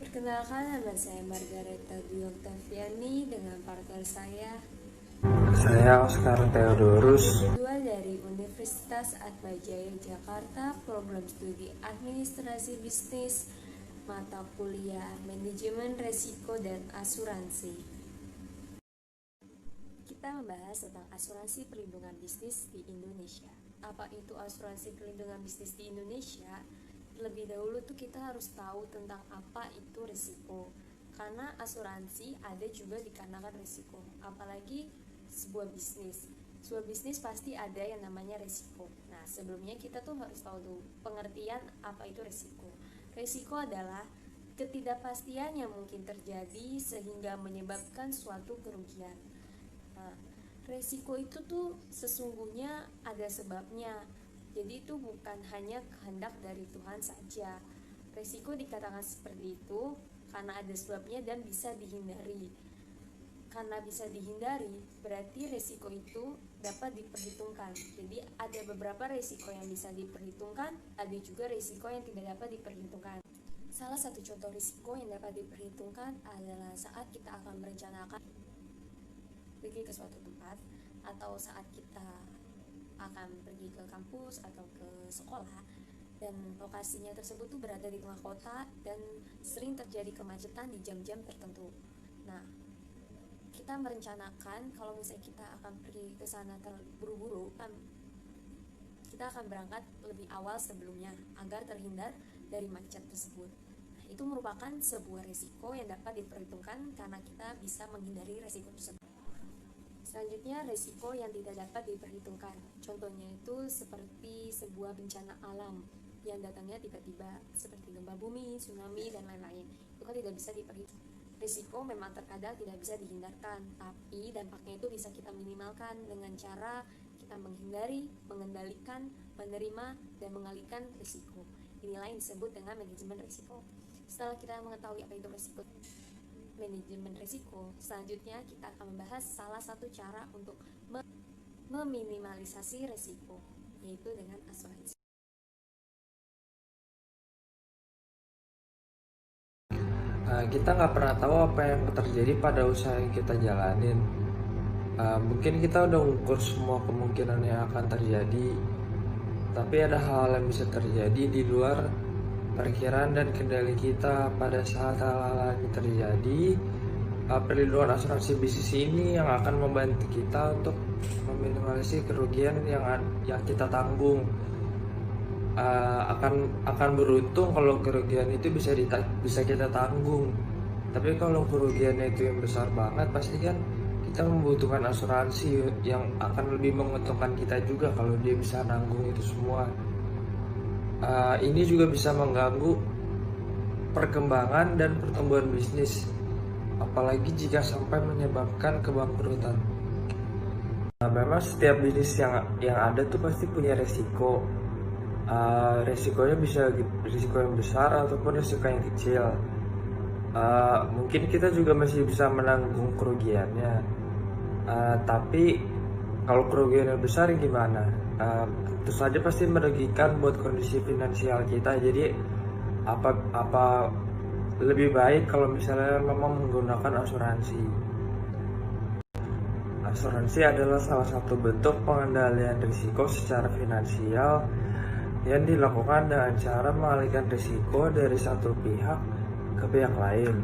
Perkenalkan, nama saya Margareta Dwi Oktaviani dengan partner Saya Oscar Theodorus. dua dari Universitas Atmajaya Jakarta, program studi Administrasi Bisnis, mata kuliah Manajemen Resiko dan Asuransi. Kita membahas tentang asuransi perlindungan bisnis di Indonesia. Apa itu asuransi perlindungan bisnis di Indonesia? Lebih dahulu tuh kita harus tahu tentang apa itu risiko. Karena asuransi ada juga dikarenakan risiko. Apalagi sebuah bisnis. Sebuah bisnis pasti ada yang namanya risiko. Nah, sebelumnya kita tuh harus tahu dulu pengertian apa itu risiko. Risiko adalah ketidakpastian yang mungkin terjadi sehingga menyebabkan suatu kerugian. Nah, resiko itu tuh sesungguhnya ada sebabnya. Jadi itu bukan hanya kehendak dari Tuhan saja. Resiko dikatakan seperti itu karena ada sebabnya dan bisa dihindari. Karena bisa dihindari, berarti resiko itu dapat diperhitungkan. Jadi ada beberapa resiko yang bisa diperhitungkan, ada juga resiko yang tidak dapat diperhitungkan. Salah satu contoh risiko yang dapat diperhitungkan adalah saat kita akan merencanakan pergi ke suatu tempat, atau saat kita akan pergi ke kampus atau ke sekolah dan lokasinya tersebut tuh berada di tengah kota dan sering terjadi kemacetan di jam-jam tertentu. Nah, kita merencanakan kalau misalnya kita akan pergi ke sana terburu-buru, kan kita akan berangkat lebih awal sebelumnya agar terhindar dari macet tersebut. Nah, itu merupakan sebuah risiko yang dapat diperhitungkan karena kita bisa menghindari risiko tersebut. Selanjutnya, risiko yang tidak dapat diperhitungkan. Contohnya itu seperti sebuah bencana alam yang datangnya tiba-tiba, seperti gempa bumi, tsunami, dan lain-lain. Itu kan tidak bisa diperhitungkan. Risiko memang terkadang tidak bisa dihindarkan, tapi dampaknya itu bisa kita minimalkan dengan cara kita menghindari, mengendalikan, menerima, dan mengalihkan risiko. Inilah yang disebut dengan manajemen risiko. Setelah kita mengetahui apa itu risiko, manajemen risiko, selanjutnya kita akan membahas salah satu cara untuk meminimalisasi risiko, yaitu dengan asuransi. Kita nggak pernah tahu apa yang terjadi pada usaha yang kita jalanin. Mungkin kita udah ngukur semua kemungkinan yang akan terjadi, tapi ada hal yang bisa terjadi di luar perkiraan dan kendali kita. Pada saat hal-hal ini terjadi, perlindungan asuransi bisnis ini yang akan membantu kita untuk meminimalisasi kerugian yang kita tanggung. Akan beruntung kalau kerugian itu bisa kita tanggung. Tapi kalau kerugiannya itu yang besar banget, pasti kan kita membutuhkan asuransi yang akan lebih menguntungkan kita juga kalau dia bisa nanggung itu semua. Ini juga bisa mengganggu perkembangan dan pertumbuhan bisnis, apalagi jika sampai menyebabkan kebangkrutan. Memang setiap bisnis yang ada tuh pasti punya resiko. Resikonya bisa risiko yang besar ataupun risiko yang kecil. Mungkin kita juga masih bisa menanggung kerugiannya, tapi kalau kerugiannya besar gimana? Tentu saja pasti merugikan buat kondisi finansial kita. Jadi apa lebih baik kalau misalnya memang menggunakan asuransi. Asuransi adalah salah satu bentuk pengendalian risiko secara finansial yang dilakukan dengan cara mengalihkan risiko dari satu pihak ke pihak lain,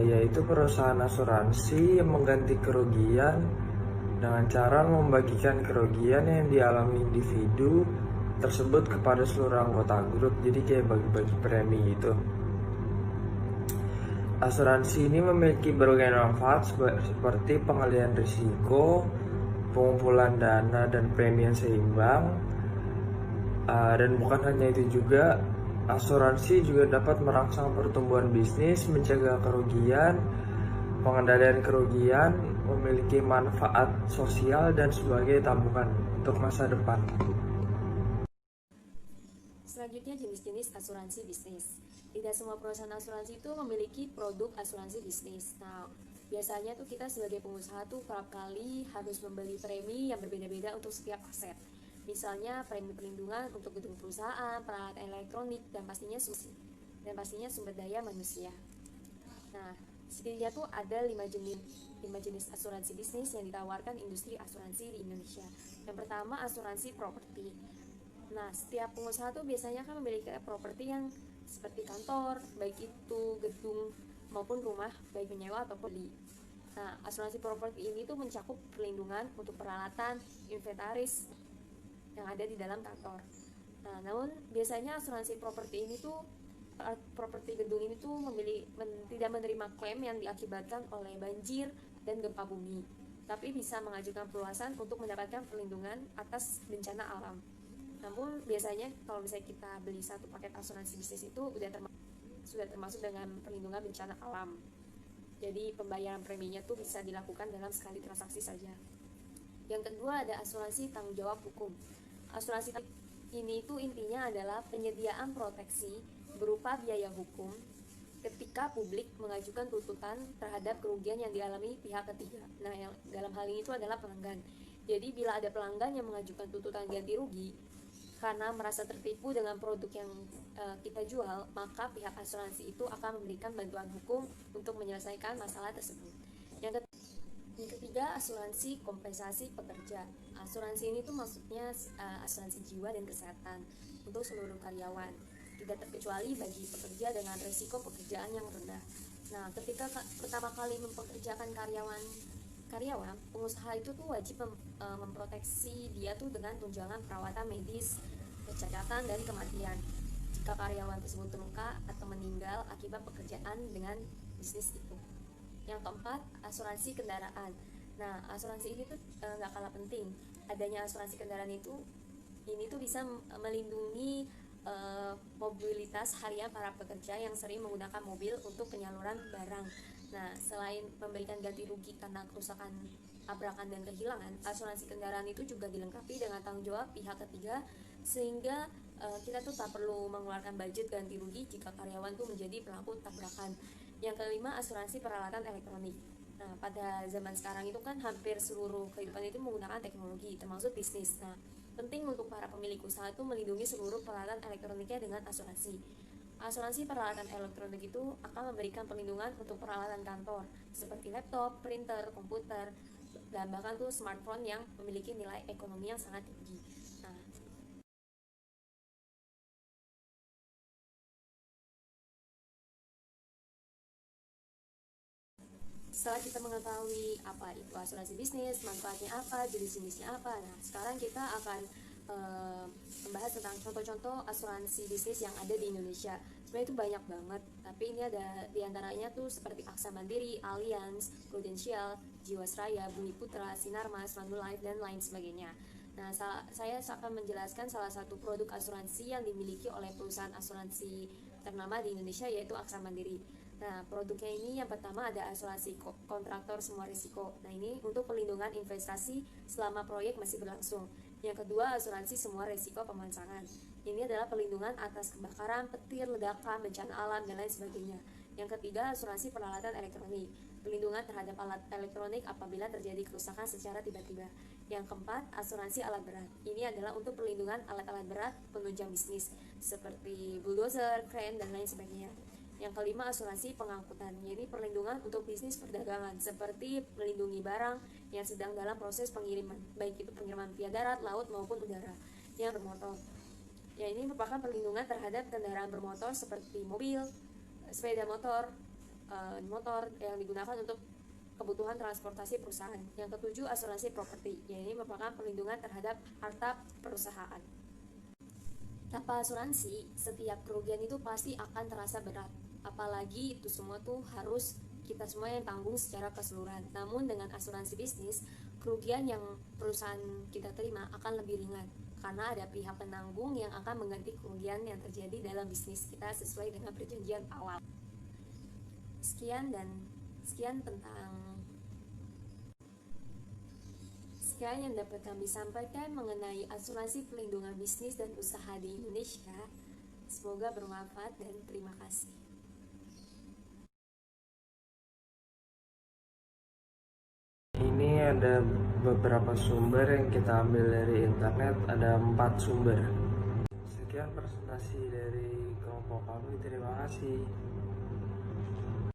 yaitu perusahaan asuransi yang mengganti kerugian dengan cara membagikan kerugian yang dialami individu tersebut kepada seluruh anggota grup. Jadi kayak bagi-bagi premi gitu. Asuransi ini memiliki berbagai manfaat seperti pengalihan risiko, pengumpulan dana dan premi yang seimbang. Dan bukan hanya itu juga, asuransi juga dapat merangsang pertumbuhan bisnis, mencegah kerugian, pengendalian kerugian, memiliki manfaat sosial dan sebagai tabungan untuk masa depan. Selanjutnya, jenis-jenis asuransi bisnis. Tidak semua perusahaan asuransi itu memiliki produk asuransi bisnis. Nah, biasanya tuh kita sebagai pengusaha tuh kerap kali harus membeli premi yang berbeda-beda untuk setiap aset. Misalnya premi perlindungan untuk gedung perusahaan, peralatan elektronik, dan pastinya subsidi. dan pastinya sumber daya manusia. Nah, setidaknya tuh ada 5 jenis asuransi bisnis yang ditawarkan industri asuransi di Indonesia. Yang pertama, asuransi properti. Nah, setiap pengusaha tuh biasanya kan memiliki properti yang seperti kantor, baik itu gedung maupun rumah, baik menyewa ataupun beli. Nah, asuransi properti ini tuh mencakup perlindungan untuk peralatan, inventaris yang ada di dalam kantor. Nah, namun biasanya asuransi properti ini tuh properti gedung ini tuh tidak menerima klaim yang diakibatkan oleh banjir dan gempa bumi, tapi bisa mengajukan perluasan untuk mendapatkan perlindungan atas bencana alam. Namun biasanya kalau misalnya kita beli satu paket asuransi bisnis itu sudah termasuk dengan perlindungan bencana alam. Jadi pembayaran preminya tuh bisa dilakukan dalam sekali transaksi saja. Yang kedua ada asuransi tanggung jawab hukum. Asuransi ini tuh intinya adalah penyediaan proteksi berupa biaya hukum ketika publik mengajukan tuntutan terhadap kerugian yang dialami pihak ketiga. Nah, yang dalam hal ini itu adalah pelanggan. Jadi bila ada pelanggan yang mengajukan tuntutan ganti rugi karena merasa tertipu dengan produk yang kita jual, maka pihak asuransi itu akan memberikan bantuan hukum untuk menyelesaikan masalah tersebut. Yang ketiga, asuransi kompensasi pekerja. Asuransi ini tuh maksudnya asuransi jiwa dan kesehatan untuk seluruh karyawan, tidak terkecuali bagi pekerja dengan risiko pekerjaan yang rendah. Nah, ketika pertama kali mempekerjakan karyawan, pengusaha itu tuh wajib memproteksi dia tuh dengan tunjangan perawatan medis, kecacatan, dan kematian jika karyawan tersebut terluka atau meninggal akibat pekerjaan dengan bisnis itu. Yang keempat, asuransi kendaraan. Nah, asuransi ini tuh nggak kalah penting. Adanya asuransi kendaraan ini tuh bisa melindungi mobilitas harian para pekerja yang sering menggunakan mobil untuk penyaluran barang. Nah, selain memberikan ganti rugi karena kerusakan, tabrakan, dan kehilangan, asuransi kendaraan itu juga dilengkapi dengan tanggung jawab pihak ketiga, sehingga kita tuh tak perlu mengeluarkan budget ganti rugi jika karyawan tuh menjadi pelaku tabrakan. Yang kelima, asuransi peralatan elektronik. Nah, pada zaman sekarang itu kan hampir seluruh kehidupan itu menggunakan teknologi, termasuk bisnis. Nah, penting untuk para pemilik usaha itu melindungi seluruh peralatan elektroniknya dengan asuransi. Asuransi peralatan elektronik itu akan memberikan perlindungan untuk peralatan kantor seperti laptop, printer, komputer, dan bahkan tuh smartphone yang memiliki nilai ekonomi yang sangat tinggi. Nah, setelah kita mengetahui apa itu asuransi bisnis, manfaatnya apa, jenis-jenisnya apa, nah sekarang kita akan membahas tentang contoh-contoh asuransi bisnis yang ada di Indonesia. Sebenarnya itu banyak banget, tapi ini ada diantaranya tuh seperti Aksa Mandiri, Allianz, Prudential, Jiwasraya, Bumi Putra, Sinarmas, Manulife, dan lain sebagainya. Nah, saya akan menjelaskan salah satu produk asuransi yang dimiliki oleh perusahaan asuransi ternama di Indonesia, yaitu Aksa Mandiri. Nah, produknya ini yang pertama ada asuransi kontraktor semua risiko. Nah, ini untuk perlindungan investasi selama proyek masih berlangsung. Yang kedua, asuransi semua risiko pemasangan. Ini adalah perlindungan atas kebakaran, petir, ledakan, bencana alam, dan lain sebagainya. Yang ketiga, asuransi peralatan elektronik. Perlindungan terhadap alat elektronik apabila terjadi kerusakan secara tiba-tiba. Yang keempat, asuransi alat berat. Ini adalah untuk perlindungan alat-alat berat penunjang bisnis seperti bulldozer, crane, dan lain sebagainya. Yang kelima, asuransi pengangkutan, yaitu perlindungan untuk bisnis perdagangan seperti melindungi barang yang sedang dalam proses pengiriman, baik itu pengiriman via darat, laut, maupun udara. Yang bermotor, ya ini merupakan perlindungan terhadap kendaraan bermotor seperti mobil, sepeda motor, motor yang digunakan untuk kebutuhan transportasi perusahaan. Yang ketujuh, asuransi properti, ya ini merupakan perlindungan terhadap harta perusahaan. Tanpa asuransi, setiap kerugian itu pasti akan terasa berat. Apalagi itu semua tuh harus kita semua yang tanggung secara keseluruhan. Namun dengan asuransi bisnis, kerugian yang perusahaan kita terima akan lebih ringan karena ada pihak penanggung yang akan mengganti kerugian yang terjadi dalam bisnis kita sesuai dengan perjanjian awal. Sekian yang dapat kami sampaikan mengenai asuransi perlindungan bisnis dan usaha di Indonesia. Semoga bermanfaat dan terima kasih. Ini ada beberapa sumber yang kita ambil dari internet, ada 4 sumber. Sekian presentasi dari kelompok kami. Terima kasih.